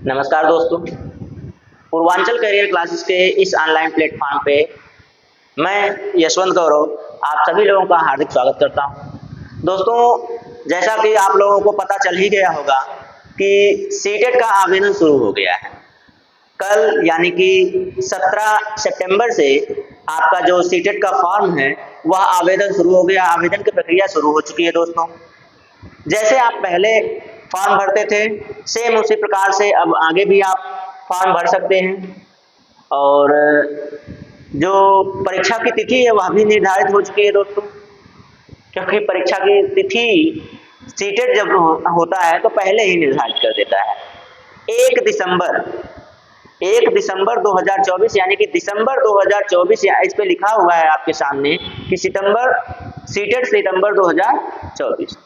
नमस्कार दोस्तों, Purvanchal career classes के इस ऑनलाइन प्लेटफॉर्म पे मैं यशवंत गौरव आप सभी लोगों का हार्दिक स्वागत करता हूं। दोस्तों, जैसा कि आप लोगों को पता चल ही गया होगा कि सीटेट का आवेदन शुरू हो गया है। कल यानी कि 17 सितंबर से आपका जो सीटेट का फॉर्म है वह आवेदन शुरू हो गया। आवेदन की प्रक्रिया शुरू हो चुकी है दोस्तों। जैसे आप पहले फॉर्म भरते थे सेम उसी प्रकार से अब आगे भी आप फॉर्म भर सकते हैं। और जो परीक्षा की तिथि है वह भी निर्धारित हो चुकी है दोस्तों, क्योंकि परीक्षा की तिथि सीटेट जब होता है तो पहले ही निर्धारित कर देता है। 1 दिसंबर 2024 यानी कि दिसंबर 2024 या इस पे लिखा हुआ है आपके सामने कि सीटेट सितंबर 2024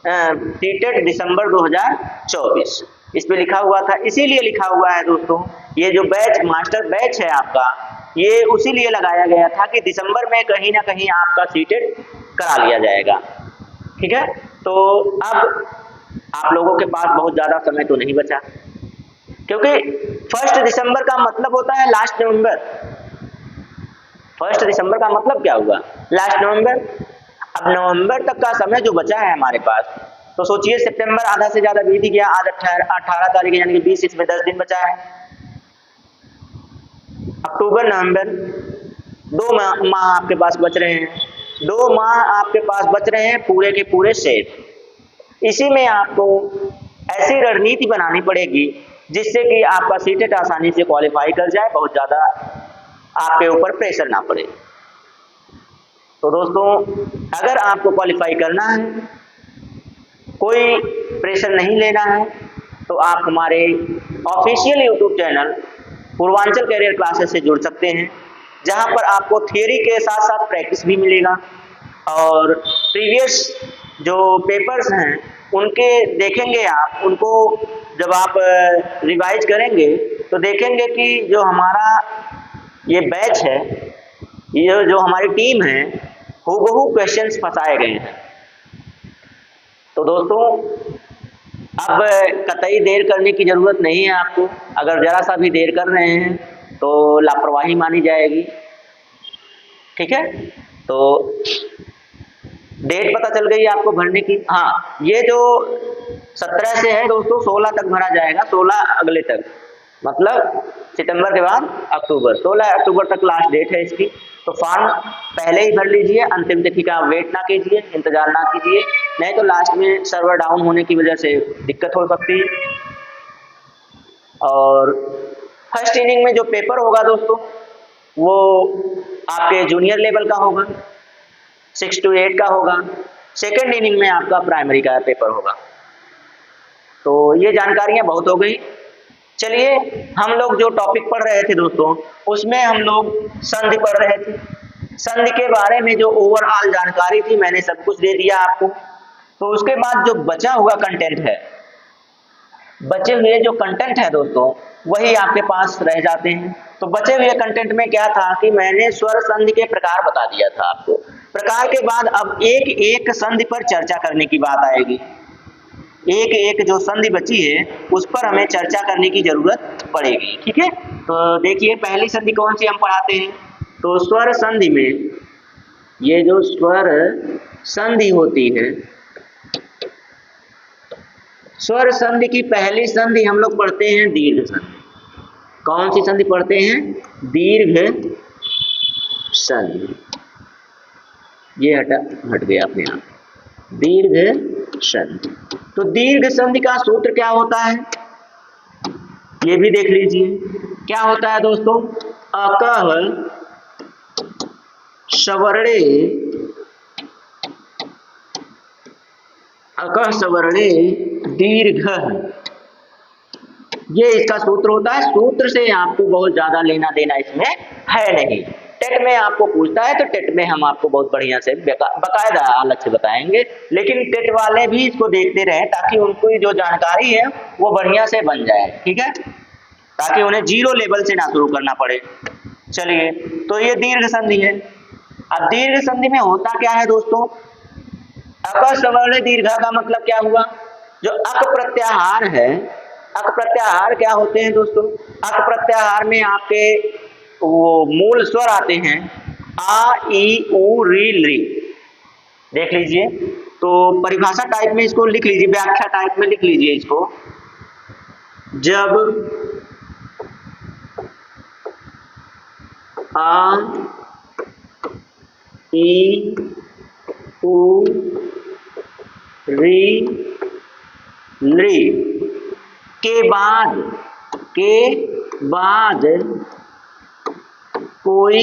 सीटेट दिसंबर 2024 इस पे लिखा हुआ था। इसीलिए लिखा हुआ है दोस्तों, ये जो बैच मास्टर बैच है आपका, ये उसी लिए लगाया गया था कि दिसंबर में कहीं ना कहीं आपका सीटेट करा लिया जाएगा। ठीक है, तो अब आप लोगों के पास बहुत ज़्यादा समय तो नहीं बचा, क्योंकि 1 दिसंबर का मतलब होता है लास्ट नवंबर। 1 दिसंबर का मतलब क्या हुआ? लास्ट नवंबर। अब नवंबर तक का समय जो बचा है हमारे पास, तो सोचिए सितंबर आधा से ज्यादा बीत गया, आज 18 तारीख यानी कि 20, इसमें 10 दिन बचा है। अक्टूबर नवंबर 2 माह आपके पास बच रहे हैं। 2 माह आपके पास बच रहे हैं पूरे के पूरे सेट। इसी में आपको ऐसी रणनीति बनानी पड़ेगी जिससे कि आपका सीटेट आसानी से क्वालिफाई कर जाए, बहुत ज़्यादा आपके ऊपर प्रेशर ना पड़े। तो दोस्तों, अगर आपको क्वालिफाई करना है, कोई प्रेशर नहीं लेना है, तो आप हमारे official YouTube channel Purvanchal career classes से जुड़ सकते हैं, जहां पर आपको थियरी के साथ साथ प्रैक्टिस भी मिलेगा और प्रीवियस जो पेपर्स हैं उनके देखेंगे आप। उनको जब आप रिवाइज करेंगे तो देखेंगे कि जो हमारा ये बैच है, ये जो हमारी टीम है, हूबहू क्वेश्चंस फंसाए गए हैं। तो दोस्तों, अब कतई देर करने की ज़रूरत नहीं है आपको। अगर ज़रा सा भी देर कर रहे हैं तो लापरवाही मानी जाएगी। ठीक है, तो डेट पता चल गई आपको भरने की। हाँ, ये जो 17 से है दोस्तों, 16 तक भरा जाएगा। 16 अगले तक, मतलब सितंबर के बाद अक्टूबर, 16 अक्टूबर तक लास्ट डेट है इसकी। तो फॉर्म पहले ही भर लीजिए, अंतिम तिथि का वेट ना कीजिए, इंतजार ना कीजिए, नहीं तो लास्ट में सर्वर डाउन होने की वजह से दिक्कत हो सकती है। और फर्स्ट इनिंग में जो पेपर होगा दोस्तों, वो आपके जूनियर लेवल का होगा, 6 to 8 का होगा। सेकेंड इनिंग में आपका प्राइमरी का पेपर होगा। तो ये जानकारियां बहुत हो गई। चलिए, हम लोग जो टॉपिक पढ़ रहे थे दोस्तों, उसमें हम लोग संधि पढ़ रहे थे। संधि के बारे में जो ओवरऑल जानकारी थी मैंने सब कुछ दे दिया आपको। तो उसके बाद जो बचा हुआ कंटेंट है, बचे हुए जो कंटेंट है दोस्तों, वही आपके पास रह जाते हैं। तो बचे हुए कंटेंट में क्या था कि मैंने स्वर संधि के प्रकार बता दिया था आपको। प्रकार के बाद अब एक एक संधि पर चर्चा करने की बात आएगी। एक एक जो संधि बची है उस पर हमें चर्चा करने की जरूरत पड़ेगी। ठीक है, तो देखिए पहली संधि कौन सी हम पढ़ाते हैं। तो स्वर संधि में ये जो स्वर संधि होती है, स्वर संधि की पहली संधि हम लोग पढ़ते हैं दीर्घ संधि। कौन सी संधि पढ़ते हैं? दीर्घ संधि। ये हट गया अपने आप, दीर्घ संधि। तो दीर्घ संधि का सूत्र क्या होता है, ये भी देख लीजिए। क्या होता है दोस्तों? अकह सवर्णे, अकह सवर्णे दीर्घ, ये इसका सूत्र होता है। सूत्र से आपको बहुत ज्यादा लेना देना इसमें है नहीं। टेट में आपको पूछता है तो टेट में हम आपको बहुत बढ़िया से बकायदा अलग से बताएंगे, लेकिन टेट वाले भी इसको देखते रहे ताकि उनको जो जानकारी है वो बढ़िया से बन जाए। ठीक है, ताकि उन्हें जीरो लेवल से ना शुरू करना पड़े। चलिए, तो ये दीर्घ संधि है। अब दीर्घ संधि में होता क्या है दोस्तों? अक सवर्ण दीर्घ का मतलब क्या हुआ? जो अक प्रत्याहार है, अक प्रत्याहार क्या होते हैं दोस्तों? अक प्रत्याहार में आपके वो मूल स्वर आते हैं आ, ई, उ, री, ली। देख लीजिए, तो परिभाषा टाइप में इसको लिख लीजिए, व्याख्या टाइप में लिख लीजिए इसको। जब आ, ई, उ, री, ली के बाद कोई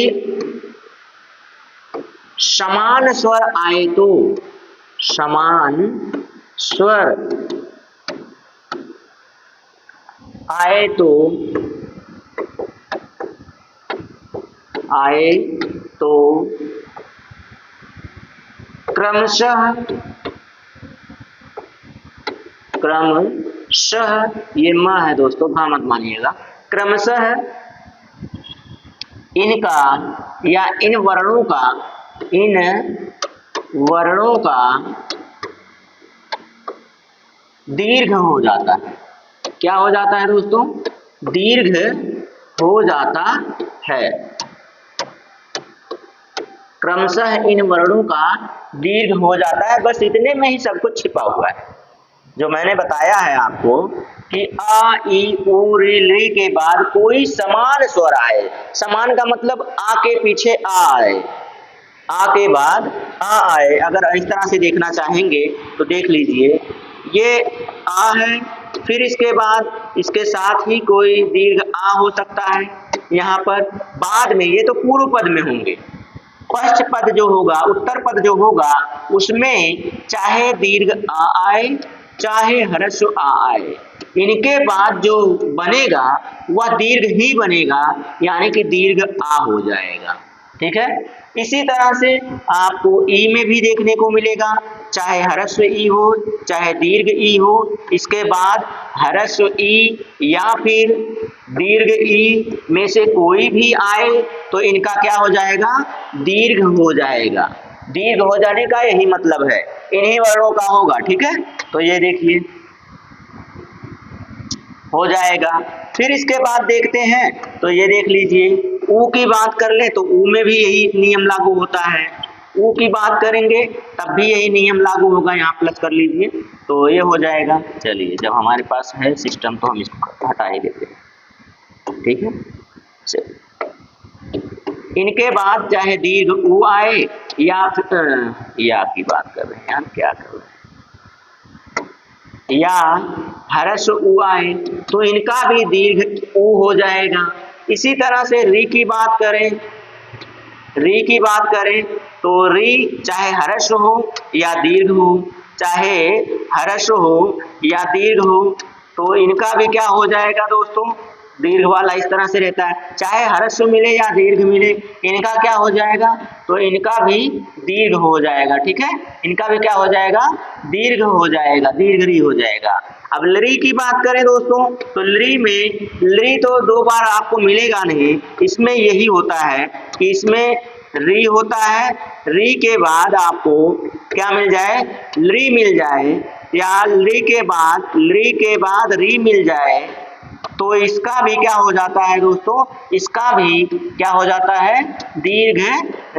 समान स्वर आए तो, समान स्वर आए तो क्रमशः ये म है दोस्तों, भा मत मानिएगा, क्रमशः इनका या इन वर्णों का दीर्घ हो जाता है। क्या हो जाता है दोस्तों? दीर्घ हो जाता है। क्रमशः इन वर्णों का दीर्घ हो जाता है। बस इतने में ही सब कुछ छिपा हुआ है जो मैंने बताया है आपको कि आ, ई, उ, री, ली के बाद कोई समान स्वर आए। समान का मतलब आ के पीछे आ आए, आ के बाद आ आए। अगर इस तरह से देखना चाहेंगे तो देख लीजिए, ये आ है, फिर इसके बाद इसके साथ ही कोई दीर्घ आ हो सकता है यहाँ पर। बाद में ये तो पूर्व पद में होंगे, पश्च पद जो होगा, उत्तर पद जो होगा, उसमें चाहे दीर्घ आ आए चाहे ह्रस्व आ आए, इनके बाद जो बनेगा वह दीर्घ ही बनेगा, यानी कि दीर्घ आ हो जाएगा। ठीक है, इसी तरह से आपको ई में भी देखने को मिलेगा, चाहे ह्रस्व ई हो चाहे दीर्घ ई हो, इसके बाद ह्रस्व ई या फिर दीर्घ ई में से कोई भी आए तो इनका क्या हो जाएगा? दीर्घ हो जाएगा। दीर्घ हो जाने का यही मतलब है, इन्हीं वर्णों का होगा। ठीक है, तो ये देखिए हो जाएगा। फिर इसके बाद देखते हैं तो ये देख लीजिए, ऊ की बात कर ले तो ऊ में भी यही नियम लागू होता है। ऊ की बात करेंगे तब भी यही नियम लागू होगा, यहाँ प्लस कर लीजिए तो ये हो जाएगा। चलिए, जब हमारे पास है सिस्टम तो हम इसको हटा ही देते हैं। ठीक है, चलिए, इनके बाद चाहे दीर्घ ऊ आए या की बात कर रहे हैं यार, क्या कर रहे हैं, या ह्रस्व ऊ आए तो इनका भी दीर्घ ऊ हो जाएगा। इसी तरह से री की बात करें तो री चाहे ह्रस्व हो या दीर्घ हो, चाहे ह्रस्व हो या दीर्घ हो, तो इनका भी क्या हो जाएगा दोस्तों? दीर्घ वाला इस तरह से रहता है, चाहे ह्रस्व मिले या दीर्घ मिले, इनका क्या हो जाएगा? तो इनका भी दीर्घ हो जाएगा। ठीक है, इनका भी क्या हो जाएगा? दीर्घ हो जाएगा, दीर्घ री हो जाएगा। अब लरी की बात करें दोस्तों तो लरी तो दो बार आपको मिलेगा नहीं, इसमें यही होता है कि इसमें री होता है, री के बाद आपको क्या मिल जाए? लरी मिल जाए, या लरी के बाद री मिल जाए, तो इसका भी क्या हो जाता है दोस्तों? इसका भी क्या हो जाता है? दीर्घ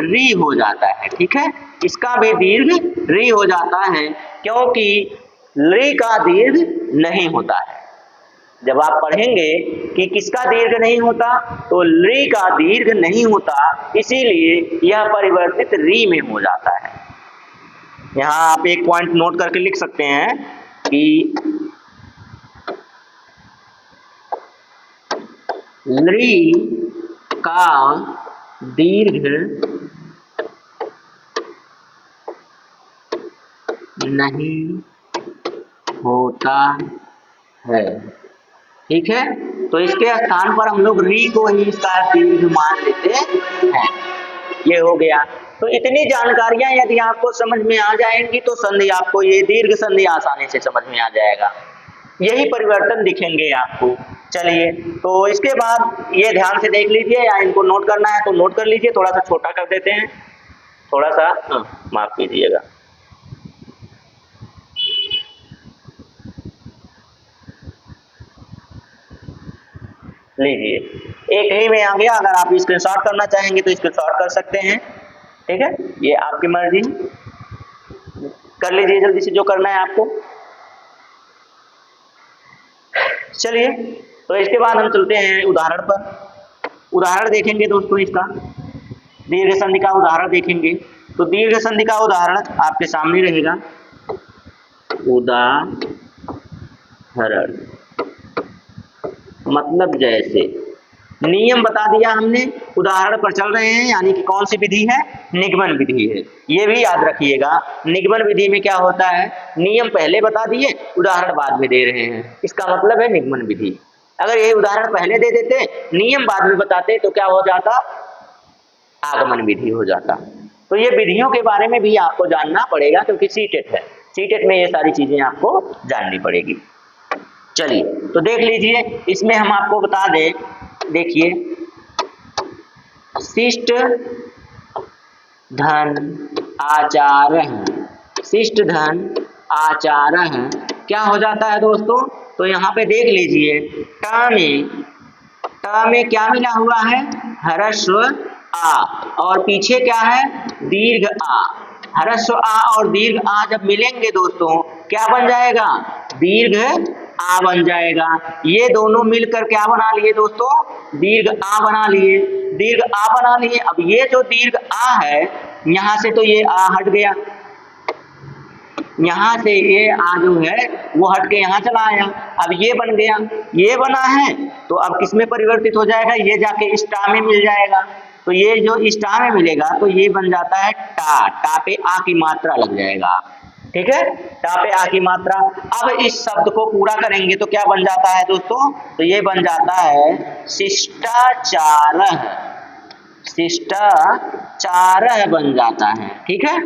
री हो जाता है। ठीक है, इसका भी दीर्घ री हो जाता है, क्योंकि ली का दीर्घ नहीं होता है। जब आप पढ़ेंगे कि किसका दीर्घ नहीं होता, तो ली का दीर्घ नहीं होता, इसीलिए यह परिवर्तित री में हो जाता है। यहाँ आप एक पॉइंट नोट करके लिख सकते हैं कि ली का दीर्घ नहीं होता है। ठीक है, तो इसके स्थान पर हम लोग री को ही इसका दीर्घ मान लेते हैं। ये हो गया। तो इतनी जानकारियां यदि आपको समझ में आ जाएंगी तो संधि, आपको ये दीर्घ संधि आसानी से समझ में आ जाएगा। यही परिवर्तन दिखेंगे आपको। चलिए, तो इसके बाद ये ध्यान से देख लीजिए, या इनको नोट करना है तो नोट कर लीजिए। थोड़ा सा छोटा कर देते हैं, थोड़ा सा माफ कीजिएगा। लीजिए, एक ही में आ गया। अगर आप स्क्रीनशॉट करना चाहेंगे तो स्क्रीनशॉट कर सकते हैं, ठीक है, ये आपकी मर्जी, कर लीजिए जल्दी से जो करना है आपको। चलिए, तो इसके बाद हम चलते हैं उदाहरण पर। उदाहरण देखेंगे दोस्तों, इसका दीर्घ संधि का उदाहरण देखेंगे। तो दीर्घ संधि का उदाहरण आपके सामने रहेगा। उदाहरण मतलब जैसे, नियम बता दिया हमने, उदाहरण पर चल रहे हैं, यानी कि कौन सी विधि है, निगमन विधि है। ये भी याद रखिएगा, निगमन विधि में क्या होता है, नियम पहले बता दिए, उदाहरण बाद में दे रहे हैं, इसका मतलब है निगमन विधि। अगर ये उदाहरण पहले दे देते, नियम बाद में बताते, तो क्या हो जाता, आगमन विधि हो जाता। तो ये विधियों के बारे में भी आपको जानना पड़ेगा, क्योंकि सीटेट है, सीटेट में ये सारी चीजें आपको जाननी पड़ेगी। चलिए, तो देख लीजिए, इसमें हम आपको बता दें, देखिए, शिष्ट धन आचारः, शिष्ट धन आचारः क्या हो जाता है दोस्तों, तो यहाँ पे देख लीजिए, ट में क्या मिला हुआ है, ह्रस्व आ, और पीछे क्या है, दीर्घ आ। ह्रस्व आ और दीर्घ आ जब मिलेंगे दोस्तों, क्या बन जाएगा, दीर्घ आ बन जाएगा। ये दोनों मिलकर क्या बना लिए दोस्तों, दीर्घ आ बना लिए, दीर्घ आ बना लिए। अब ये जो दीर्घ आ है, यहां से तो ये आ हट गया, यहां से ये आ जो है वो हट के यहां चला आया। अब ये बन गया, ये बना है, तो अब किस में परिवर्तित हो जाएगा, ये जाके स्टा में मिल जाएगा। तो ये जो स्टा में मिलेगा, तो ये बन जाता है टा, टा पे आ की मात्रा लग जाएगा, ठीक है, टा पे आ की मात्रा। अब इस शब्द को पूरा करेंगे तो क्या बन जाता है दोस्तों, तो ये बन जाता है शिष्टाचारः, शिष्टाचारः बन जाता है, ठीक है।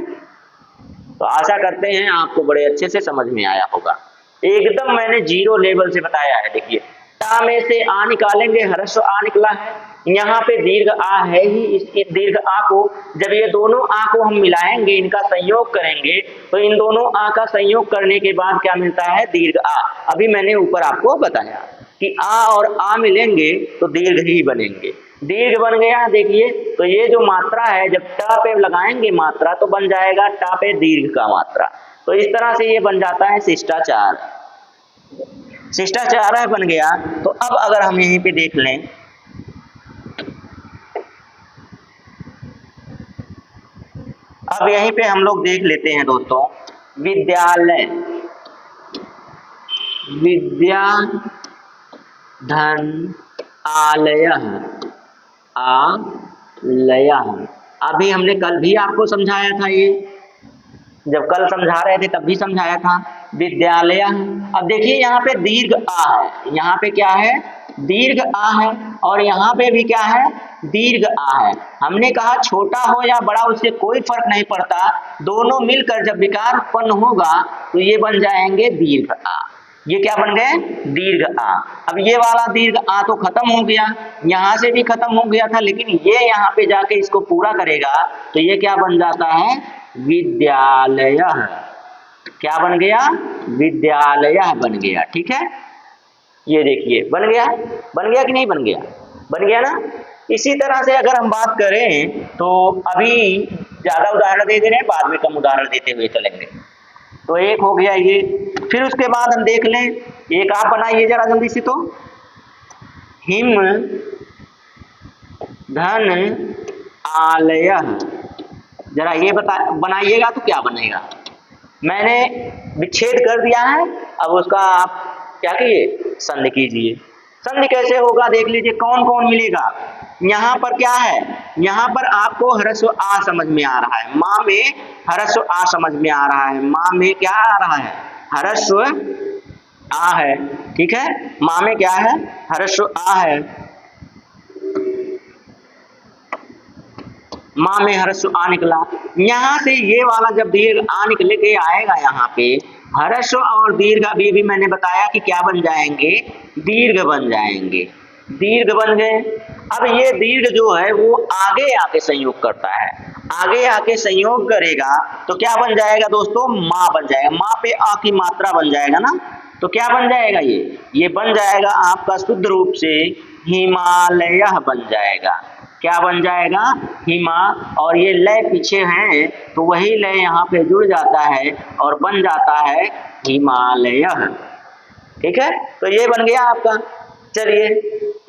तो आशा करते हैं आपको बड़े अच्छे से समझ में आया होगा, एकदम मैंने जीरो लेवल से बताया है। देखिए, टा में से आ निकालेंगे, ह्रस्व आ निकला है, यहाँ पे दीर्घ आ है ही, इस दीर्घ आ को जब ये दोनों आ को हम मिलाएंगे, इनका संयोग करेंगे, तो इन दोनों आ का संयोग करने के बाद क्या मिलता है, दीर्घ आ। अभी मैंने ऊपर आपको बताया कि आ और आ मिलेंगे तो दीर्घ ही बनेंगे, दीर्घ बन गया। देखिए, तो ये जो मात्रा है, जब ट पे लगाएंगे मात्रा, तो बन जाएगा टा पे दीर्घ का मात्रा। तो इस तरह से ये बन जाता है शिष्टाचार, शिष्टाचार बन गया। तो अब अगर हम यहीं पे देख लें, अब यहीं पे हम लोग देख लेते हैं दोस्तों, विद्यालय, विद्या धन आलयः, आलयः, अभी हमने कल भी आपको समझाया था, ये जब कल समझा रहे थे तब भी समझाया था, विद्यालय। अब देखिए, यहाँ पे दीर्घ आ है, यहाँ पे क्या है, दीर्घ आ है, और यहाँ पे भी क्या है, दीर्घ आ है। हमने कहा छोटा हो या बड़ा उससे कोई फर्क नहीं पड़ता, दोनों मिलकर जब विकार उत्पन्न होगा तो ये बन जाएंगे दीर्घ आ। ये क्या बन गए, दीर्घ आ। अब ये वाला दीर्घ आ तो खत्म हो गया, यहाँ से भी खत्म हो गया था, लेकिन ये यहाँ पे जाके इसको पूरा करेगा तो ये क्या बन जाता है, विद्यालयः। क्या बन गया, विद्यालयः बन गया, ठीक है। ये देखिए, बन गया, बन गया कि नहीं बन गया, बन गया ना। इसी तरह से अगर हम बात करें तो अभी ज्यादा उदाहरण दे रहे हैं, बाद में कम उदाहरण देते हुए चलेंगे। तो एक हो गया ये, फिर उसके बाद हम देख लें, एक आप बनाइए जरा जल्दी से, तो हिम धन आलयः, जरा ये बनाइएगा तो क्या बनेगा। मैंने विच्छेद कर दिया है, अब उसका आप क्या कीजिए, संधि कीजिए। संधि कैसे होगा देख लीजिए, कौन कौन मिलेगा। यहाँ पर क्या है, यहाँ पर आपको ह्रस्व आ समझ में आ रहा है, माँ में ह्रस्व आ समझ में आ रहा है, माँ में क्या आ रहा है, ह्रस्व आ है, ठीक है। माँ में क्या है, ह्रस्व आ है, माँ में ह्रस्व आ निकला। यहाँ से ये वाला जब दीर्घ आ निकले के आएगा, यहाँ पे ह्रस्व और दीर्घ अभी भी मैंने बताया कि क्या बन जाएंगे, दीर्घ बन जाएंगे, दीर्घ बन गए। अब ये दीर्घ जो है वो आगे आके संयोग करता है, आगे आके संयोग करेगा तो क्या बन जाएगा दोस्तों, माँ बन जाएगा, माँ पे आ की मात्रा बन जाएगा ना। तो क्या बन जाएगा, ये बन जाएगा आपका शुद्ध रूप से हिमालय बन जाएगा। क्या बन जाएगा? हिमा, और ये लय पीछे है तो वही लय यहाँ पे जुड़ जाता है और बन जाता है हिमालय। ठीक है, तो ये बन गया आपका। चलिए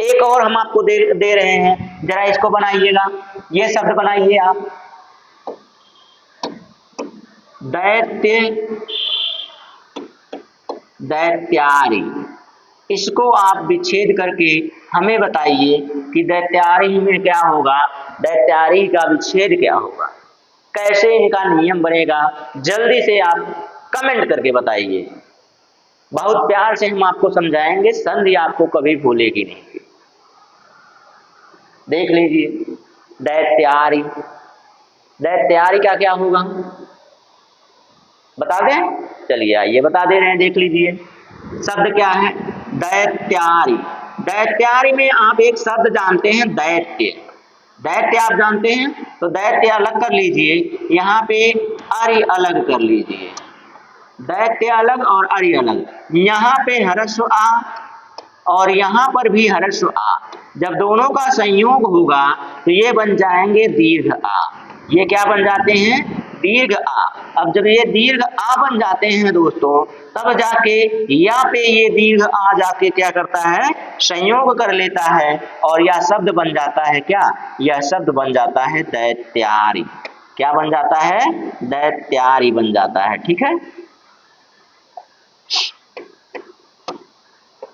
एक और हम आपको दे रहे हैं, जरा इसको बनाइएगा। ये शब्द बनाइए आप, दैत्य, दैत्यारी। इसको आप विच्छेद करके हमें बताइए कि दैत्यारी में क्या होगा, दैत्यारी का विच्छेद क्या होगा, कैसे इनका नियम बनेगा, जल्दी से आप कमेंट करके बताइए। बहुत प्यार से हम आपको समझाएंगे, संधि आपको कभी भूलेगी नहीं। देख लीजिए, दैत्यारी, दैत्यारी का क्या होगा बता दें? चलिए आइए बता दे रहे हैं, देख लीजिए। शब्द क्या है? दैत्यारी। दैत्यारी में आप एक शब्द जानते हैं, दैत्य। दैत्य आप जानते हैं, तो दैत्य अलग कर लीजिए, यहाँ पे आर्य अलग कर लीजिए। दैत्य अलग और आर्य अलग। यहाँ पे हरस्व आ और यहाँ पर भी हरस्व आ, जब दोनों का संयोग होगा तो ये बन जाएंगे दीर्घ आ। ये क्या बन जाते हैं? दीर्घ आ। अब जब ये दीर्घ आ बन जाते हैं दोस्तों, तब जाके या पे ये दीर्घ आ जाके क्या करता है? संयोग कर लेता है और यह शब्द बन जाता है क्या? यह शब्द बन जाता है दैत्यारी। क्या बन जाता है? दैत्यारी बन जाता है। ठीक है,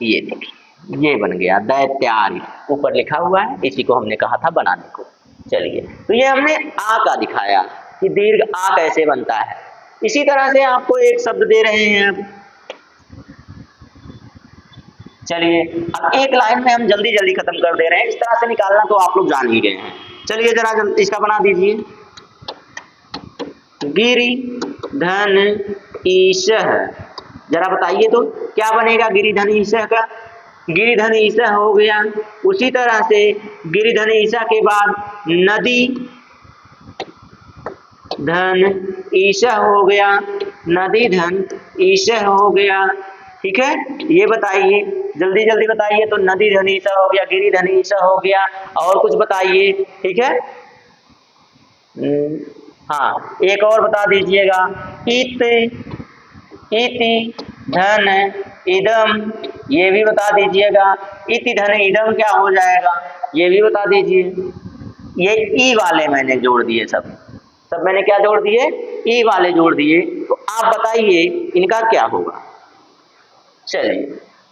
ये देखिए, ये बन गया दैत्यारी, ऊपर लिखा हुआ है, इसी को हमने कहा था बनाने को। चलिए, तो ये हमने आ का दिखाया कि दीर्घ आ कैसे बनता है। इसी तरह से आपको एक शब्द दे रहे हैं। चलिए, अब एक लाइन में हम जल्दी जल्दी खत्म कर दे रहे हैं, इस तरह से निकालना तो आप लोग जान ही गए हैं। चलिए जरा इसका बना दीजिए, गिरि धन ईशः। जरा बताइए तो क्या बनेगा गिरिधन ईशः का? गिरिधन ईशः हो गया। उसी तरह से गिरिधन ईशः के बाद नदी धन ईशः हो गया, नदी धन ईशः हो गया। ठीक है, ये बताइए, जल्दी जल्दी बताइए। तो नदी धन ईशः हो गया, गिरिधन ईशः हो गया, और कुछ बताइए। ठीक है, हाँ एक और बता दीजिएगा, इत, इति धन इदम, ये भी बता दीजिएगा। इति धन इदम क्या हो जाएगा, ये भी बता दीजिए। ये ई वाले मैंने जोड़ दिए, सब मैंने क्या जोड़ दिए? ई वाले जोड़ दिए। तो आप बताइए इनका क्या होगा। चलिए,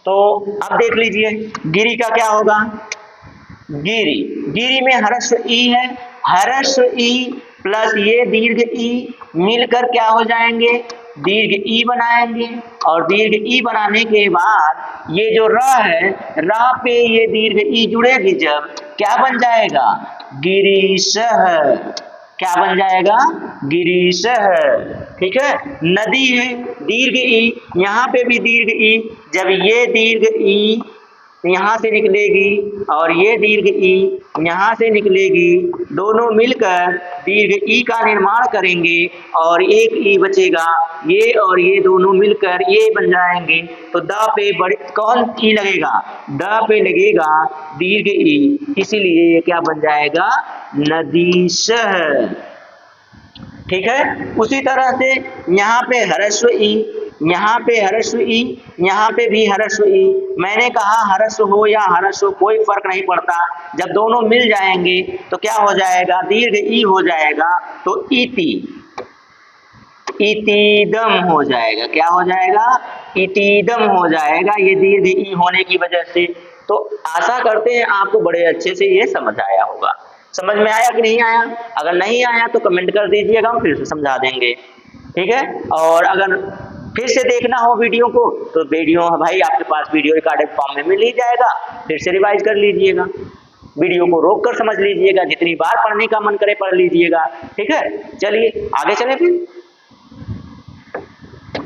तो अब देख लीजिए, गिरी का क्या होगा? गिरी, गिरी में हरस्व ई है, हरस्व ई प्लस ये दीर्घ ई मिलकर क्या हो जाएंगे? दीर्घ ई बनाएंगे। और दीर्घ ई बनाने के बाद ये जो र है, र पे ये दीर्घ ई जुड़ेगी, जब क्या बन जाएगा? गिरीशः। क्या बन जाएगा? गिरीशः। ठीक है, नदी है, दीर्घ ई, यहाँ पे भी दीर्घ ई, जब ये दीर्घ ई यहाँ से निकलेगी और ये दीर्घ ई यहाँ से निकलेगी, दोनों मिलकर दीर्घ ई का निर्माण करेंगे और एक ई बचेगा, ये और ये दोनों मिलकर ये बन जाएंगे। तो द पे बड़े कौन ई लगेगा? द पे लगेगा दीर्घ ई, इसीलिए ये क्या बन जाएगा? नदीशः। ठीक है, उसी तरह से यहाँ पे हरस्व ई, यहाँ पे हरस्व ई, यहाँ पे भी हरस्व ई। मैंने कहा हरस्व हो या हरस्व कोई फर्क नहीं पड़ता, जब दोनों मिल जाएंगे तो क्या हो जाएगा? दीर्घ ई हो जाएगा। तो इति, इतीदम हो जाएगा। क्या हो जाएगा? इतीदम हो जाएगा, ये दीर्घ ई होने की वजह से। तो आशा करते हैं आपको बड़े अच्छे से ये समझ आया होगा। समझ में आया कि नहीं आया? अगर नहीं आया तो कमेंट कर दीजिएगा, हम फिर से समझा देंगे। ठीक है, और अगर फिर से देखना हो वीडियो को तो वीडियो भाई आपके पास वीडियो रिकॉर्डेड फॉर्म में मिल ही जाएगा, फिर से रिवाइज कर लीजिएगा, वीडियो को रोक कर समझ लीजिएगा, जितनी बार पढ़ने का मन करे पढ़ लीजिएगा। ठीक है, चलिए आगे चले, फिर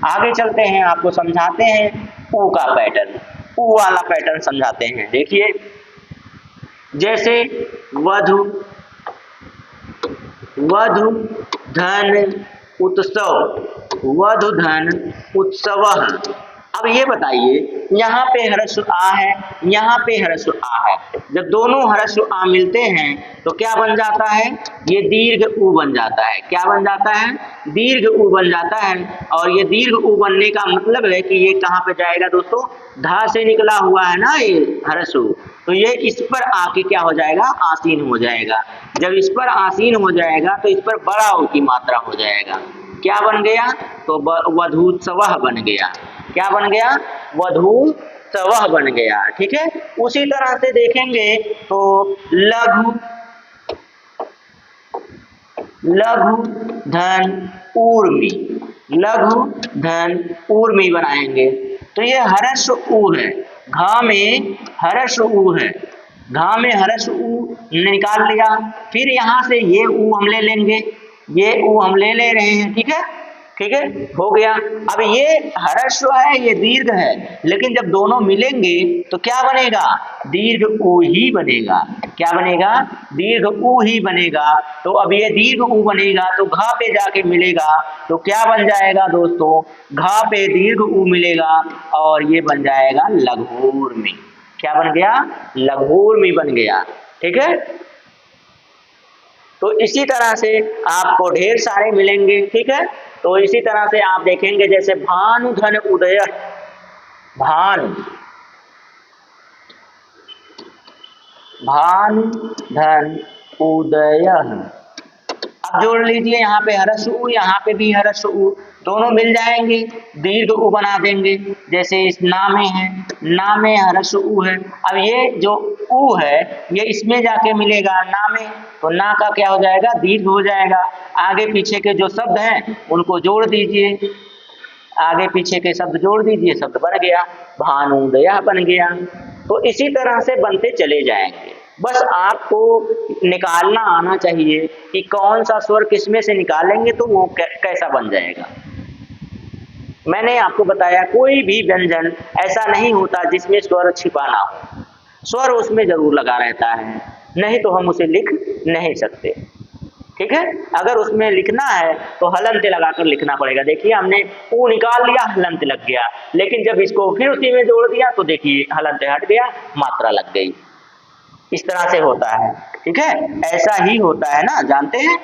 आगे चलते हैं, आपको समझाते हैं ऊ का पैटर्न, ऊ वाला पैटर्न समझाते हैं। देखिए, जैसे वधु, वधु धन उत्सव, वधु धन उत्सव, अब ये बताइए, यहाँ पे ह्रस्व आ है, यहाँ पे ह्रस्व आ है, जब दोनों ह्रस्व आ मिलते हैं तो क्या बन जाता है, ये दीर्घ ऊ बन जाता है। क्या बन जाता है, दीर्घ ऊ बन जाता है। और ये दीर्घ ऊ बनने का मतलब है कि ये कहाँ पे जाएगा दोस्तों, धा से निकला हुआ है ना ये ह्रस्व, तो ये इस पर आके क्या हो जाएगा, आसीन हो जाएगा। जब इस पर आसीन हो जाएगा तो इस पर बड़ा ऊ की मात्रा हो जाएगा। क्या बन गया, तो वधूत्सवः बन गया। क्या बन गया, वधूत्सवः बन गया। ठीक है, उसी तरह से देखेंगे तो लघु धन ऊर्मी, लघु धन ऊर्मी बनाएंगे। तो ये ह्रस्व ऊ है, घा में ह्रस्व ऊ है, घा में ह्रस्व ऊ निकाल लिया। फिर यहाँ से ये ऊ हम ले लेंगे, ये ऊ हम ले रहे हैं। ठीक है, ठीक है, हो गया। अब ये ह्रस्व है, ये दीर्घ है, लेकिन जब दोनों मिलेंगे तो क्या बनेगा, दीर्घ ऊ ही बनेगा। क्या बनेगा, दीर्घ ऊ ही बनेगा। तो अब ये दीर्घ ऊ बनेगा तो घा पे जाके मिलेगा तो क्या बन जाएगा दोस्तों, घा पे दीर्घ ऊ मिलेगा और ये बन जाएगा लघूर्मी। क्या बन गया, लघूर्मी बन गया। ठीक है, तो इसी तरह से आपको ढेर सारे मिलेंगे। ठीक है, तो इसी तरह से आप देखेंगे जैसे भानु धन उदय, भानु धन उदय। अब जोड़ लीजिए, यहाँ पे ह्रस्व ऊ, यहाँ पे भी ह्रस्व ऊ, दोनों मिल जाएंगे, दीर्घ ऊ बना देंगे। जैसे इस ना में है, ना में ह्रस्व ऊ है। अब ये जो ऊ है ये इसमें जाके मिलेगा ना में, तो ना का क्या हो जाएगा, दीर्घ हो जाएगा। आगे पीछे के जो शब्द हैं उनको जोड़ दीजिए, आगे पीछे के शब्द जोड़ दीजिए, शब्द बन गया, भानुदय बन गया। तो इसी तरह से बनते चले जाएंगे। बस आपको निकालना आना चाहिए कि कौन सा स्वर किसमें से निकालेंगे तो वो कैसा बन जाएगा। मैंने आपको बताया कोई भी व्यंजन ऐसा नहीं होता जिसमें स्वर छिपा ना हो, स्वर उसमें जरूर लगा रहता है, नहीं तो हम उसे लिख नहीं सकते। ठीक है, अगर उसमें लिखना है तो हलंत लगाकर लिखना पड़ेगा। देखिए हमने ऊ निकाल लिया, हलंत लग गया, लेकिन जब इसको फिर उसी में जोड़ दिया तो देखिए हलंत हट गया, मात्रा लग गई। इस तरह से होता है। ठीक है, ऐसा ही होता है ना, जानते हैं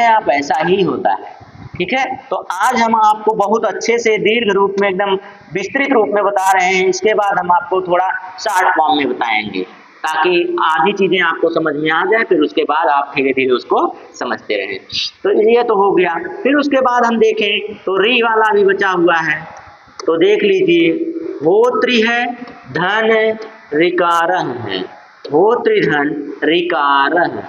आप, ऐसा ही होता है। ठीक है, तो आज हम आपको बहुत अच्छे से दीर्घ रूप में एकदम विस्तृत रूप में बता रहे हैं। इसके बाद हम आपको थोड़ा शॉर्ट फॉर्म में बताएंगे ताकि आधी चीजें आपको समझ में आ जाए, फिर उसके बाद आप धीरे धीरे उसको समझते रहें। तो ये तो हो गया। फिर उसके बाद हम देखें तो री वाला भी बचा हुआ है, तो देख लीजिए, होत्री है, धन है, ऋकार है, होत्री धन ऋकार है,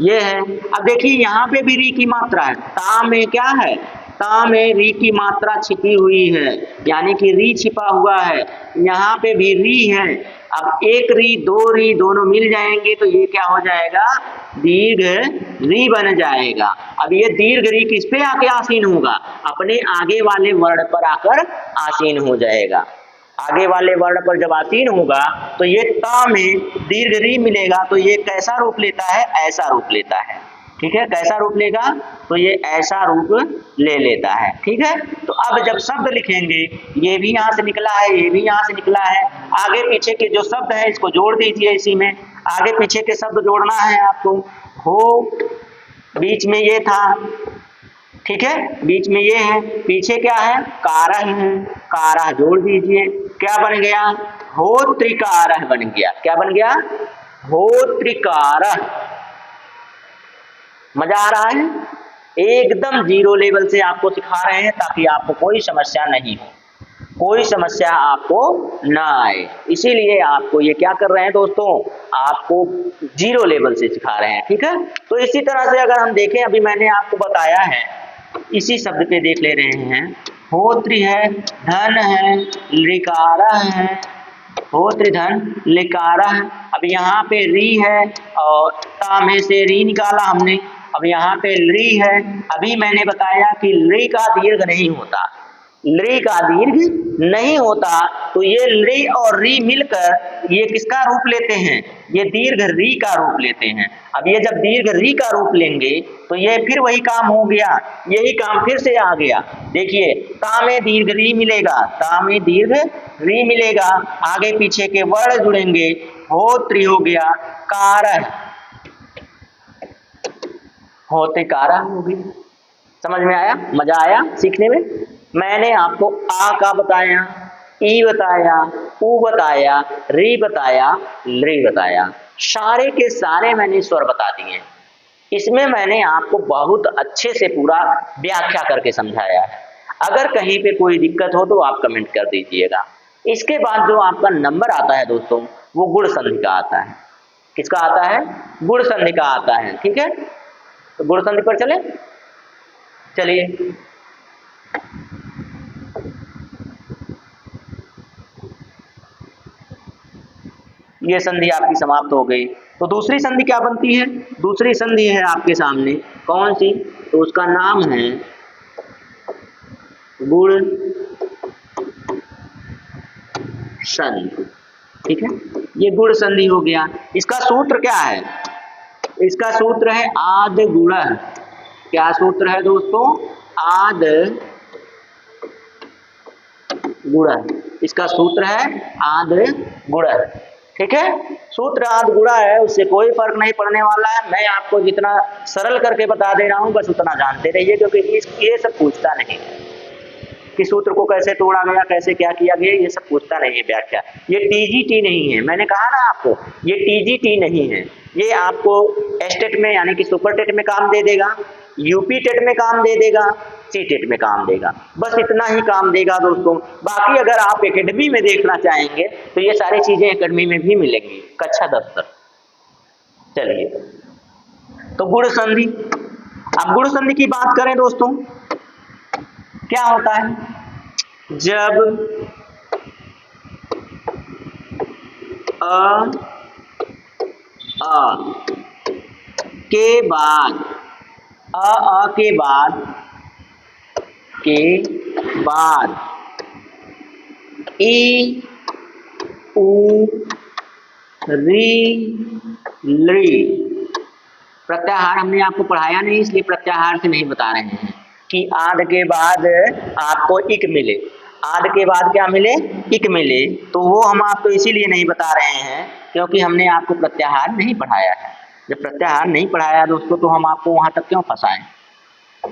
ये है। अब देखिए यहाँ पे भी री की मात्रा है, ता में क्या है, ता में री की मात्रा छिपी हुई है, यानी कि री छिपा हुआ है। यहाँ पे भी री है। अब एक री दो री दोनों मिल जाएंगे तो ये क्या हो जाएगा, दीर्घ री बन जाएगा। अब ये दीर्घ री किस पे आके आसीन होगा, अपने आगे वाले वर्ण पर आकर आसीन हो जाएगा। आगे वाले वर्ण पर जब आसीन होगा तो ये ता में दीर्घ री मिलेगा, तो ये कैसा रूप लेता है, ऐसा रूप लेता है। ठीक है, कैसा रूप लेगा, तो ये ऐसा रूप ले लेता है। ठीक है, तो अब जब शब्द लिखेंगे, ये भी यहाँ से निकला है, ये भी यहाँ से निकला है, आगे पीछे के जो शब्द है इसको जोड़ दीजिए। इसी में आगे पीछे के शब्द जोड़ना है आपको। हो बीच में ये था, ठीक है, बीच में ये है, पीछे क्या है, कारह है, कारह जोड़ दीजिए। क्या बन गया, होत्रिकारह बन गया। क्या बन गया, होत्रिकारह। मजा आ रहा है, एकदम जीरो लेवल से आपको सिखा रहे हैं ताकि आपको कोई समस्या नहीं हो, कोई समस्या आपको ना आए। इसीलिए आपको ये क्या कर रहे हैं दोस्तों, आपको जीरो लेवल से सिखा रहे हैं। ठीक है, तो इसी तरह से अगर हम देखें, अभी मैंने आपको बताया है, इसी शब्द पे देख ले रहे हैं, होत्री है, धन है, लिकारा है, होत्री धन लिकारा है। अब यहाँ पे री है और ता में से री निकाला हमने, अब यहाँ पे री है। अभी मैंने बताया कि री का दीर्घ नहीं होता, लृ का दीर्घ नहीं होता, तो ये लृ और री मिलकर ये किसका रूप लेते हैं, ये दीर्घ री का रूप लेते हैं। अब ये जब दीर्घ री का रूप लेंगे तो ये फिर वही काम हो गया, यही काम फिर से आ गया। देखिए ता में दीर्घ री मिलेगा, ता में दीर्घ री मिलेगा, आगे पीछे के वर्ण जुड़ेंगे, होत्री हो गया, कारह होते कारह हो गई। समझ में आया, मजा आया सीखने में। मैंने आपको आ का बताया, ई बताया, उ बताया, री बताया, लृ बताया, सारे के सारे मैंने स्वर बता दिए। इसमें मैंने आपको बहुत अच्छे से पूरा व्याख्या करके समझाया है। अगर कहीं पे कोई दिक्कत हो तो आप कमेंट कर दीजिएगा। इसके बाद जो आपका नंबर आता है दोस्तों, वो गुण संधि का आता है। किसका आता है, गुण संधि का आता है। ठीक है, तो गुण संधि पर चले, चलिए। ये संधि आपकी समाप्त हो गई। तो दूसरी संधि क्या बनती है, दूसरी संधि है आपके सामने, कौन सी, तो उसका नाम है गुण संधि। ठीक है, ये गुण संधि हो गया। इसका सूत्र क्या है, इसका सूत्र है आद गुण। क्या सूत्र है दोस्तों, आद गुण। इसका सूत्र है आद गुण। ठीक है, सूत्र आद गुणा है, उससे कोई फर्क नहीं पड़ने वाला है। मैं आपको जितना सरल करके बता दे रहा हूं बस उतना जानते रहिए, क्योंकि ये सब पूछता नहीं है कि सूत्र को कैसे तोड़ा गया, कैसे क्या किया गया, ये सब पूछता नहीं है व्याख्या। ये टीजीटी नहीं है, मैंने कहा ना आपको, ये टीजीटी नहीं है। ये आपको एस्टेट में यानी कि सुपर टेट में काम दे देगा, यूपी टेट में काम दे देगा, सी टेट में काम देगा, बस इतना ही काम देगा दोस्तों। बाकी अगर आप एकेडमी में देखना चाहेंगे तो ये सारी चीजें एकेडमी में भी मिलेंगी, कक्षा 10 तक। चलिए, तो गुण संधि। अब गुण संधि की बात करें दोस्तों, क्या होता है, जब अ के बाद के बाद ई उ री लृ, प्रत्याहार हमने आपको पढ़ाया नहीं इसलिए प्रत्याहार से नहीं बता रहे हैं कि आद के बाद आपको इक मिले, आद के बाद क्या मिले, इक मिले, तो वो हम आपको इसीलिए नहीं बता रहे हैं क्योंकि हमने आपको प्रत्याहार नहीं पढ़ाया है। जब प्रत्याहार नहीं पढ़ाया दोस्तों तो हम आपको वहां तक क्यों फंसाएं,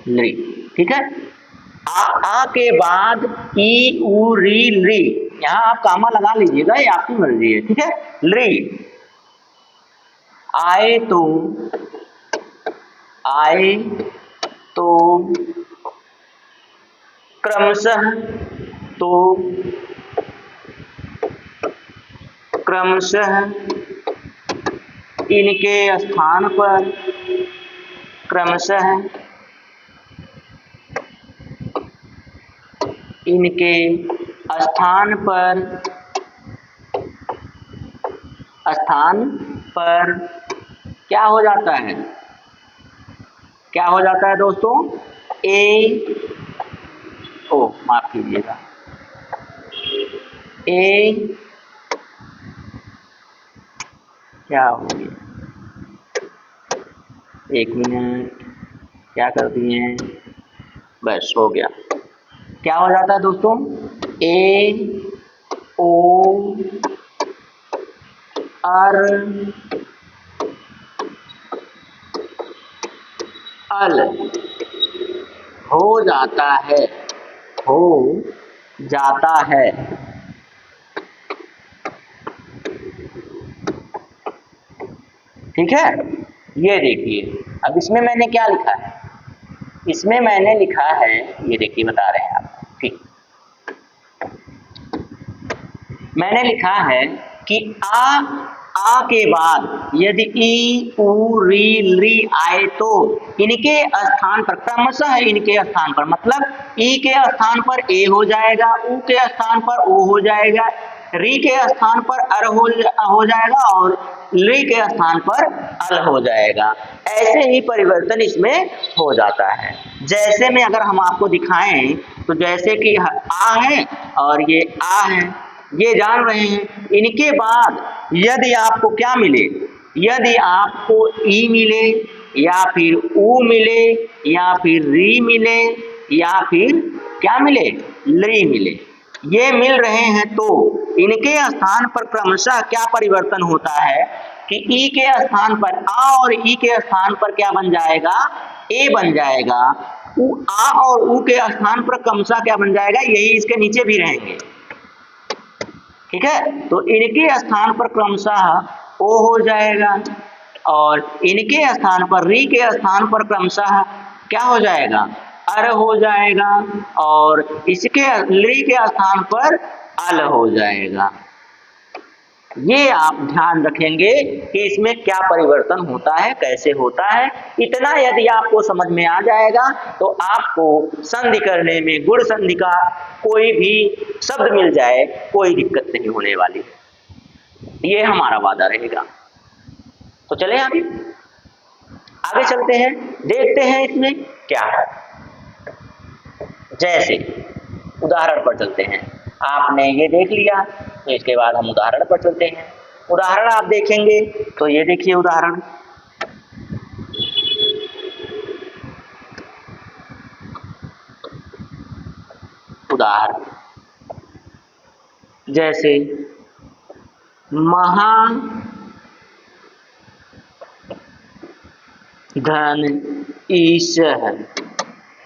लृ। ठीक है, आ के बाद ई उ री लृ, यहाँ आप कामा लगा लीजिएगा, ये आपकी मर्जी है। ठीक है, लृ आए तो क्रमशः इनके स्थान पर क्या हो जाता है, क्या हो जाता है दोस्तों, माफ कीजिएगा, क्या हो गया, एक मिनट, क्या कर दिए, बस हो गया। क्या हो जाता है दोस्तों, ओ अल हो जाता है। ठीक है, ये देखिए, अब इसमें मैंने क्या लिखा है, इसमें मैंने लिखा है, ये देखिए बता रहे हैं आप। ठीक, मैंने लिखा है कि आ के बाद यदि ई उ री लृ आए तो इनके स्थान पर, क्रमशः इनके स्थान पर, मतलब ई के स्थान पर ए हो जाएगा, उ के स्थान पर ओ हो जाएगा, री के स्थान पर अर हो जाएगा और ली के स्थान पर अल हो जाएगा। ऐसे ही परिवर्तन इसमें हो जाता है। जैसे में अगर हम आपको दिखाएं तो जैसे कि आ है और ये आ है, ये जान रहे हैं। इनके बाद यदि आपको क्या मिले, यदि आपको ई मिले या फिर ऊ मिले या फिर री मिले या फिर क्या मिले, ली मिले, ये मिल रहे हैं तो इनके स्थान पर क्रमशः क्या परिवर्तन होता है कि ई के स्थान पर आ और ई के स्थान पर क्या बन जाएगा, ए बन जाएगा। आ और ऊ के स्थान पर क्रमशः क्या बन जाएगा, यही इसके नीचे भी रहेंगे। ठीक है, तो इनके स्थान पर क्रमशः ओ हो जाएगा और इनके स्थान पर री के स्थान पर क्रमशः क्या हो जाएगा, अर हो जाएगा और इसके ली के स्थान पर अल हो जाएगा। ये आप ध्यान रखेंगे कि इसमें क्या परिवर्तन होता है, कैसे होता है। इतना यदि आपको समझ में आ जाएगा तो आपको संधि करने में गुण संधि का कोई भी शब्द मिल जाए कोई दिक्कत नहीं होने वाली, ये हमारा वादा रहेगा। तो चले आगे चलते हैं, देखते हैं इसमें क्या है। जैसे उदाहरण पर चलते हैं, आपने ये देख लिया तो इसके बाद हम उदाहरण पर चलते हैं। उदाहरण आप देखेंगे तो ये देखिए उदाहरण, उदाहरण जैसे महाधन ईश,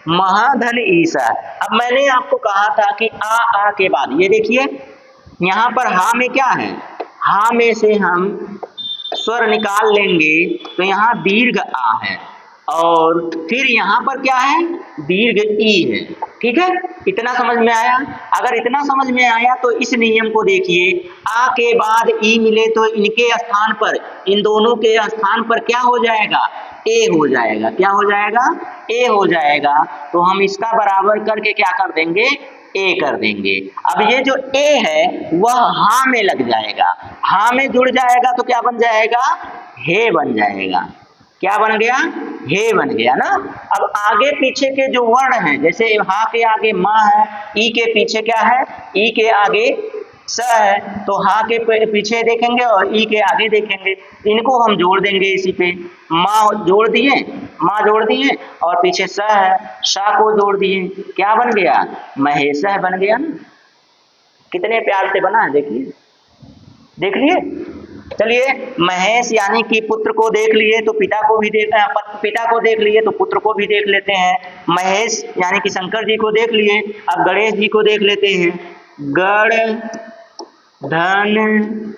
महाधन ईसा। अब मैंने आपको कहा था कि आ के बाद ये देखिए यहाँ पर हा में क्या है, हा में से हम स्वर निकाल लेंगे तो यहाँ दीर्घ आ है और फिर यहाँ पर क्या है, दीर्घ ई है। ठीक है, इतना समझ में आया। अगर इतना समझ में आया तो इस नियम को देखिए, आ के बाद ई मिले तो इनके स्थान पर, इन दोनों के स्थान पर क्या हो जाएगा, ए हो जाएगा। क्या हो जाएगा, ए हो जाएगा। तो हम इसका बराबर करके क्या कर देंगे, ए कर देंगे। अब ये जो ए है वह हा में लग जाएगा, हा में जुड़ जाएगा तो क्या बन जाएगा, हे बन जाएगा। क्या बन गया, हे बन गया ना। अब आगे पीछे के जो वर्ण हैं, जैसे हा के आगे माँ है, ई के पीछे क्या है, ई के आगे स है, तो हा के पीछे देखेंगे और ई के आगे देखेंगे, इनको हम जोड़ देंगे इसी पे। माँ जोड़ दिए, माँ जोड़ दिए और पीछे स है, सा को जोड़ दिए, क्या बन गया, महेश बन गया ना। कितने प्यार से बना है, देखिए, देख लिए। चलिए, महेश यानी कि पुत्र को देख लिए तो पिता को भी पिता को देख लिए तो पुत्र को भी देख लेते हैं। महेश यानी कि शंकर जी को देख लिए, अब गणेश जी को देख लेते हैं। गण धन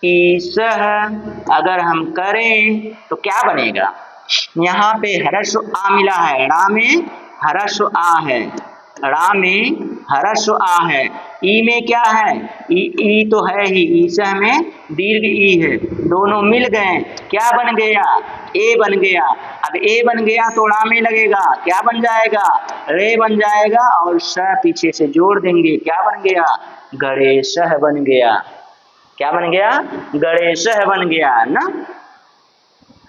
ईश अगर हम करें तो क्या बनेगा, यहाँ पे हर्ष आ मिला है, रा में हर्ष आ है, रा में हर्ष आ है, ई में क्या है, ई तो है ही, ईसा में दीर्घ ई है, दोनों मिल गए, क्या बन गया, ए बन गया। अब ए बन गया तो रा में लगेगा, क्या बन जाएगा, रे बन जाएगा और स पीछे से जोड़ देंगे, क्या बन गया, गणेश बन गया। क्या बन गया, गणेश बन गया ना।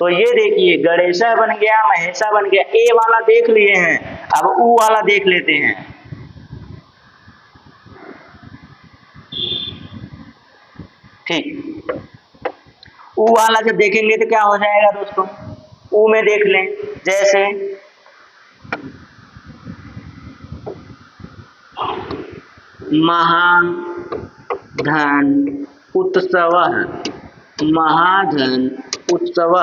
तो ये देखिए गणेश बन गया, महेशा बन गया। ए वाला देख लिए हैं, अब ऊ वाला देख लेते हैं। ठीक, ऊ वाला जब देखेंगे तो क्या हो जाएगा दोस्तों, ऊ में देख लें, जैसे महाधन उत्सव, महाधन उत्सव,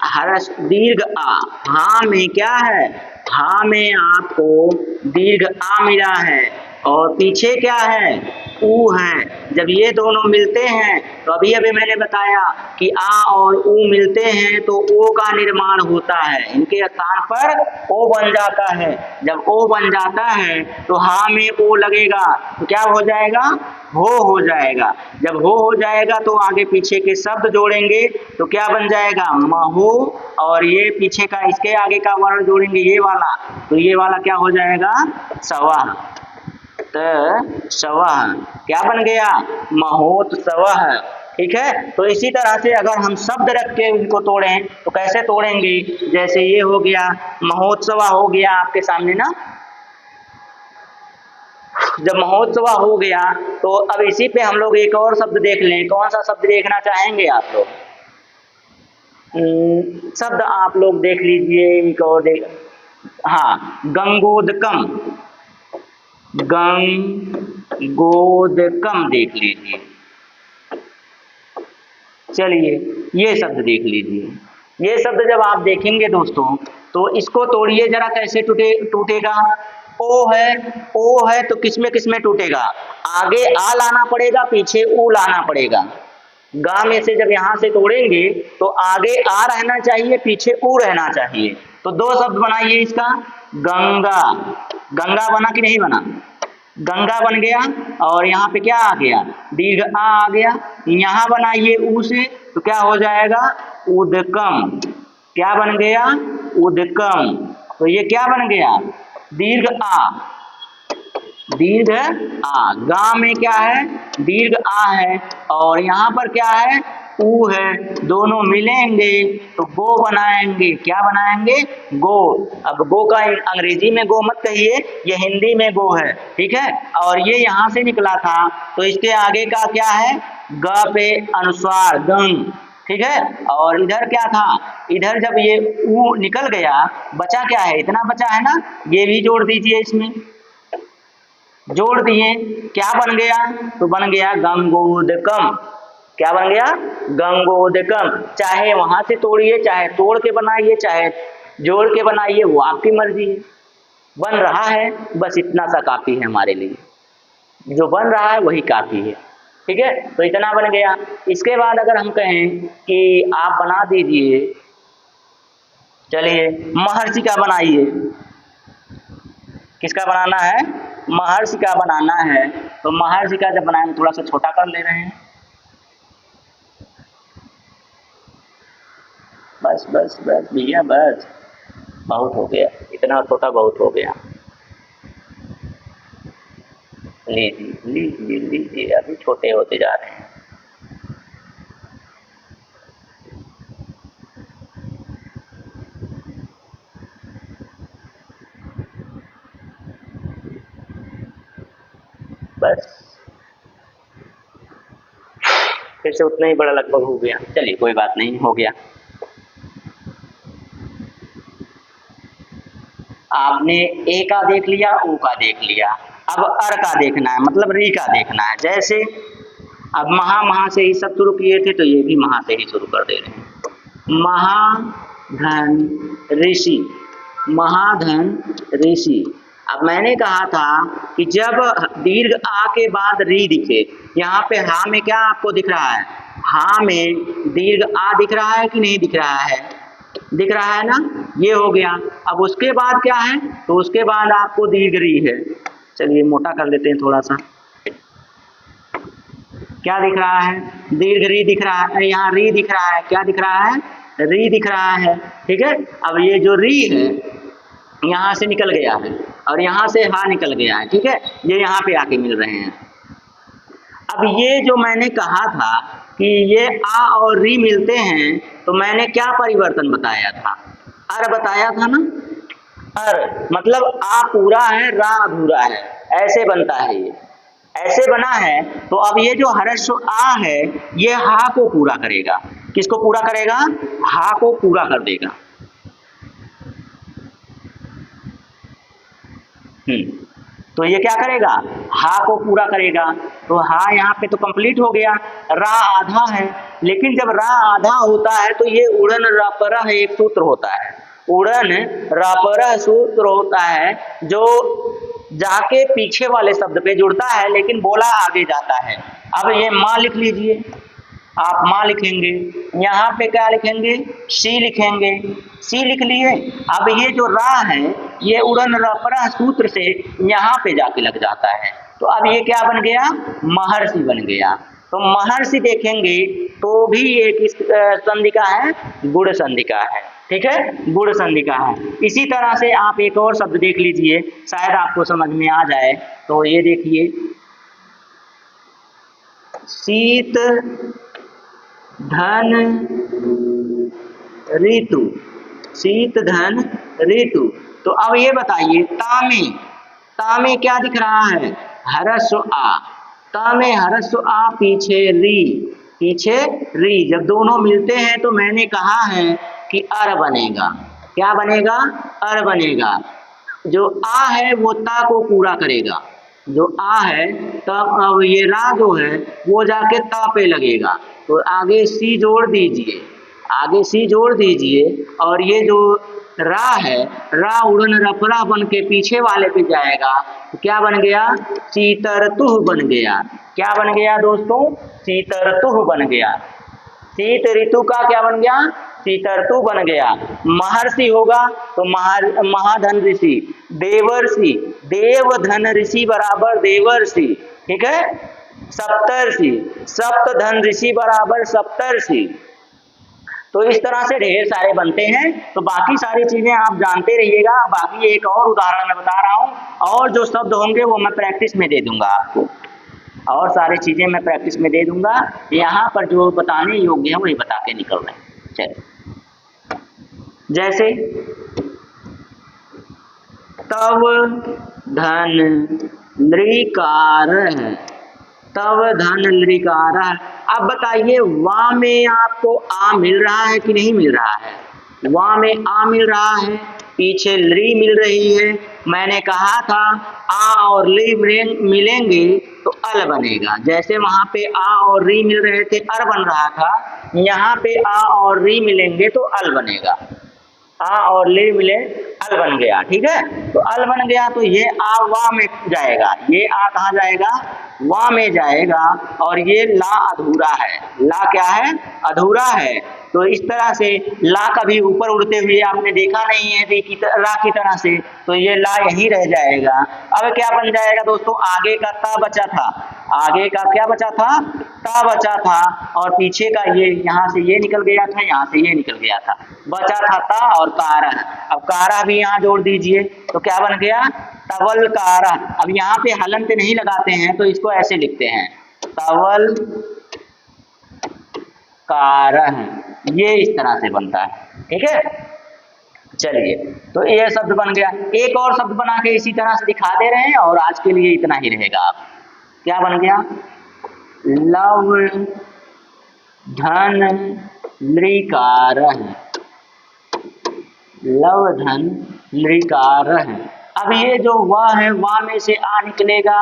हर्ष दीर्घ आ, हा में क्या है, हा में आपको दीर्घ आ मिला है और पीछे क्या है, ऊ है। जब ये दोनों मिलते हैं तो अभी मैंने बताया कि आ और ऊ मिलते हैं तो ओ का निर्माण होता है, इनके स्थान पर ओ बन जाता है। जब ओ बन जाता है तो हा में ओ लगेगा तो क्या हो जाएगा, हो जाएगा। जब हो जाएगा तो आगे पीछे के शब्द जोड़ेंगे तो क्या बन जाएगा, महो, और ये पीछे का इसके आगे का वर्ण जोड़ेंगे ये वाला, तो ये वाला क्या हो जाएगा, सवा। महोत्सवः, क्या बन गया? महोत्सवः। ठीक है, तो इसी तरह से अगर हम शब्द रख के इनको तोड़ें तो कैसे तोड़ेंगे? जैसे ये हो गया महोत्सव हो गया आपके सामने ना, जब महोत्सव हो गया तो अब इसी पे हम लोग एक और शब्द देख लें। कौन सा शब्द देखना चाहेंगे आप लोग? शब्द आप लोग देख लीजिए, एक और देख, हाँ, गंगोदकम, गंगोदकम देख लीजिए। चलिए ये शब्द देख लीजिए। ये शब्द जब आप देखेंगे दोस्तों तो इसको तोड़िए जरा, कैसे टूटेगा? ओ है तो किसमें किसमें टूटेगा? आगे आ लाना पड़ेगा, पीछे ऊ लाना पड़ेगा। गा में से जब यहाँ से तोड़ेंगे तो आगे आ रहना चाहिए, पीछे ऊ रहना चाहिए। तो दो शब्द बनाइए इसका, गंगा। गंगा बना कि नहीं बना? गंगा बन गया और यहाँ पे क्या आ गया? दीर्घ आ गया। यहाँ बनाइए ऊ से तो क्या हो जाएगा? उदकम। क्या बन गया? उदकम। तो ये क्या बन गया? दीर्घ आ, दीर्घ आ। गा में क्या है? दीर्घ आ है और यहाँ पर क्या है? ऊ है। दोनों मिलेंगे तो गो बनाएंगे। क्या बनाएंगे? गो। अब गो का अंग्रेजी में गो मत कहिए, ये हिंदी में गो है। ठीक है, और ये यहाँ से निकला था तो इसके आगे का क्या है? ग पे अनुस्वार, गंग। ठीक है, और इधर क्या था? इधर जब ये ऊ निकल गया, बचा क्या है? इतना बचा है ना, ये भी जोड़ दीजिए इसमें। जोड़ दिए, क्या बन गया? तो बन गया गंगोदकम। क्या बन गया? गंगोदकम। चाहे वहां से तोड़िए, चाहे तोड़ के बनाइए, चाहे जोड़ के बनाइए, वो आपकी मर्जी है। बन रहा है, बस इतना सा काफी है हमारे लिए। जो बन रहा है वही काफी है। ठीक है, तो इतना बन गया। इसके बाद अगर हम कहें कि आप बना दीजिए, चलिए महर्षि का बनाइए। किसका बनाना है? महर्षि का बनाना है। तो महर्षि का जब बनाएंगे, थोड़ा सा छोटा कर ले रहे हैं, बस बस बस भैया, बस बहुत हो गया, इतना छोटा बहुत हो गया। लीजिए लीजिए लीजिए, अभी छोटे होते जा रहे हैं। बस फिर से उतना ही बड़ा लगभग हो गया। चलिए कोई बात नहीं, हो गया। आपने ए का देख लिया, ऊ का देख लिया, अब अर का देखना है, मतलब री का देखना है। जैसे अब महा से ही सब शुरू किए थे तो ये भी महा से ही शुरू कर दे रहे हैं। महाधन ऋषि, महाधन ऋषि। अब मैंने कहा था कि जब दीर्घ आ के बाद री दिखे, यहाँ पे हा में क्या आपको दिख रहा है? हा में दीर्घ आ दिख रहा है कि नहीं दिख रहा है? दिख रहा है ना, ये हो गया। अब उसके बाद क्या है? तो उसके बाद आपको दीर्घ री है। चलिए मोटा कर लेते हैं थोड़ा सा। क्या दिख रहा है? दीर्घ री दिख रहा है, यहाँ री दिख रहा है। क्या दिख रहा है? री दिख रहा है। ठीक है, अब ये जो री है यहाँ से निकल गया है और यहाँ से हा निकल गया है। ठीक है, ये यहाँ पे आके मिल रहे हैं। अब ये जो मैंने कहा था कि ये आ और री मिलते हैं, तो मैंने क्या परिवर्तन बताया था? अर बताया था ना। अर मतलब आ पूरा है, रा अधूरा है, ऐसे बनता है। ये ऐसे बना है। तो अब ये जो हर्ष आ है, ये हा को पूरा करेगा। किसको पूरा करेगा? हा को पूरा कर देगा। तो ये क्या करेगा? हा को पूरा करेगा। तो हा यहाँ पे तो कंप्लीट हो गया। रा आधा है, लेकिन जब रा आधा होता है तो ये उड़न रपरह एक सूत्र होता है। उड़न रपरह सूत्र होता है जो जाके पीछे वाले शब्द पे जुड़ता है, लेकिन बोला आगे जाता है। अब ये माँ लिख लीजिए, आप माँ लिखेंगे, यहाँ पे क्या लिखेंगे? सी लिखेंगे। सी लिख लिए। अब ये जो रा है, ये उड़न रपरह सूत्र से यहाँ पे जाके लग जाता है। तो अब ये क्या बन गया? महर्षि बन गया। तो महर्षि देखेंगे तो भी ये किस संधि का है? गुण संधि का है। ठीक है, गुण संधि का है। इसी तरह से आप एक और शब्द देख लीजिए, शायद आपको समझ में आ जाए। तो ये देखिए, शीत धन ऋतु, शीत धन ऋतु। तो अब ये बताइए, ता में क्या दिख रहा है? ह्रस्व आ। ता में ह्रस्व आ, पीछे री। जब दोनों मिलते हैं तो मैंने कहा है कि अर बनेगा। क्या बनेगा? अर बनेगा। जो आ है वो ता को पूरा करेगा। जो आ है तब अब ये रा जो है वो जाके ता पे लगेगा। तो आगे सी जोड़ दीजिए, और ये जो रा है, रा उड़न रफरा बन के पीछे वाले पे जाएगा। तो क्या बन गया? सीतरतुह बन गया। क्या बन गया दोस्तों? सीतरतुह बन गया। शीत ऋतु का क्या बन गया? सीतरतु बन गया। महर्षि होगा तो महाधन ऋषि, देवर्षि, देवधन ऋषि बराबर देवर्षि। ठीक है, सप्तर्षि, सप्तधन ऋषि बराबर सप्तर्षि। तो इस तरह से ढेर सारे बनते हैं। तो बाकी सारी चीजें आप जानते रहिएगा। बाकी एक और उदाहरण मैं बता रहा हूँ, और जो शब्द होंगे वो मैं प्रैक्टिस में दे दूंगा आपको, और सारी चीजें मैं प्रैक्टिस में दे दूंगा। यहाँ पर जो बताने योग्य है वही बता के निकल रहे हैं। चलिए, जैसे तव धन नृकार है, तव धन नृकार है। अब बताइए, वा में आपको आ मिल रहा है कि नहीं मिल रहा है? वा में आ मिल रहा है, पीछे लृ मिल रही है। मैंने कहा था आ और लृ मिलेंगे तो अल बनेगा। जैसे वहां पे आ और री मिल रहे थे, अर बन रहा था, यहाँ पे आ और री मिलेंगे तो अल बनेगा। आ और लृ मिले, अल बन गया। ठीक है, तो अल बन गया तो ये आ वा में जाएगा। ये आ कहाँ जाएगा? वा में जाएगा। और ये ला अधूरा है। ला क्या है? अधूरा है। तो इस तरह से ला कभी ऊपर उड़ते हुए आपने देखा नहीं है रा की तरह से, तो ये ला यहीं रह जाएगा। अब क्या बन जाएगा दोस्तों? आगे का ता बचा था, आगे का क्या बचा था? ता बचा था, और पीछे का ये यहाँ से ये निकल गया था, यहाँ से ये निकल गया था, बचा था ता और कारह। अब कारह भी यहाँ जोड़ दीजिए तो क्या बन गया? तवल कारह। अब यहाँ पे हलंत नहीं लगाते हैं तो इसको ऐसे लिखते हैं, तवल कारह। ये इस तरह से बनता है। ठीक है, चलिए, तो ये शब्द बन गया। एक और शब्द बना के इसी तरह से दिखा दे रहे हैं, और आज के लिए इतना ही रहेगा। आप क्या बन गया? लव धन नृकारः, लव धन नृकारः। अब ये जो व है, वा में से आ निकलेगा।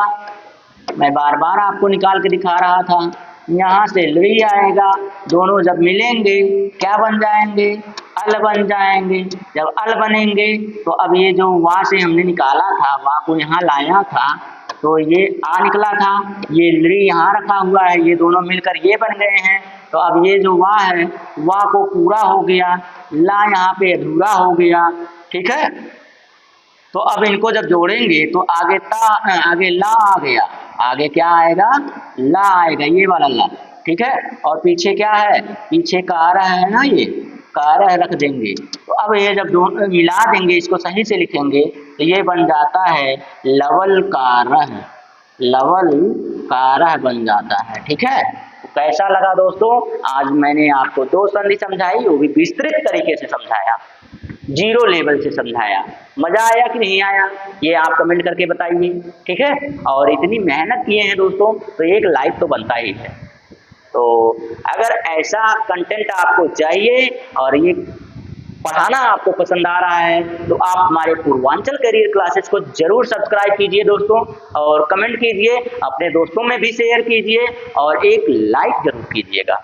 मैं बार बार आपको निकाल के दिखा रहा था। यहाँ से लृ आएगा, दोनों जब मिलेंगे क्या बन जाएंगे? अल बन जाएंगे। जब अल बनेंगे तो अब ये जो वा से हमने निकाला था, वा को यहाँ लाया था, तो ये आ निकला था, ये लृ यहाँ रखा हुआ है, ये दोनों मिलकर ये बन गए हैं। तो अब ये जो वा है, वा को पूरा हो गया, ला यहाँ पे अधूरा हो गया। ठीक है, तो अब इनको जब जोड़ेंगे तो आगे ला आ गया, आगे क्या आएगा? ला आएगा, ये वाला ला। ठीक है, और पीछे क्या है? पीछे कारह है ना, ये कारह रख देंगे। तो अब ये जब दोनों मिला देंगे, इसको सही से लिखेंगे तो ये बन जाता है लवल कारह, लवल कारह बन जाता है। ठीक है, तो कैसा लगा दोस्तों? आज मैंने आपको 2 संधि समझाई, वो भी विस्तृत तरीके से समझाया, 0 लेवल से समझाया। मजा आया कि नहीं आया? ये आप कमेंट करके बताइए। ठीक है, और इतनी मेहनत किए हैं दोस्तों तो एक लाइक तो बनता ही है। तो अगर ऐसा कंटेंट आपको चाहिए और ये पढ़ाना आपको पसंद आ रहा है तो आप हमारे पूर्वांचल करियर क्लासेस को जरूर सब्सक्राइब कीजिए दोस्तों, और कमेंट कीजिए, अपने दोस्तों में भी शेयर कीजिए, और एक लाइक जरूर कीजिएगा।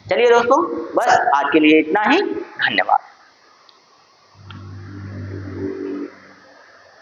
चलिए दोस्तों, बस आज के लिए इतना ही। धन्यवाद।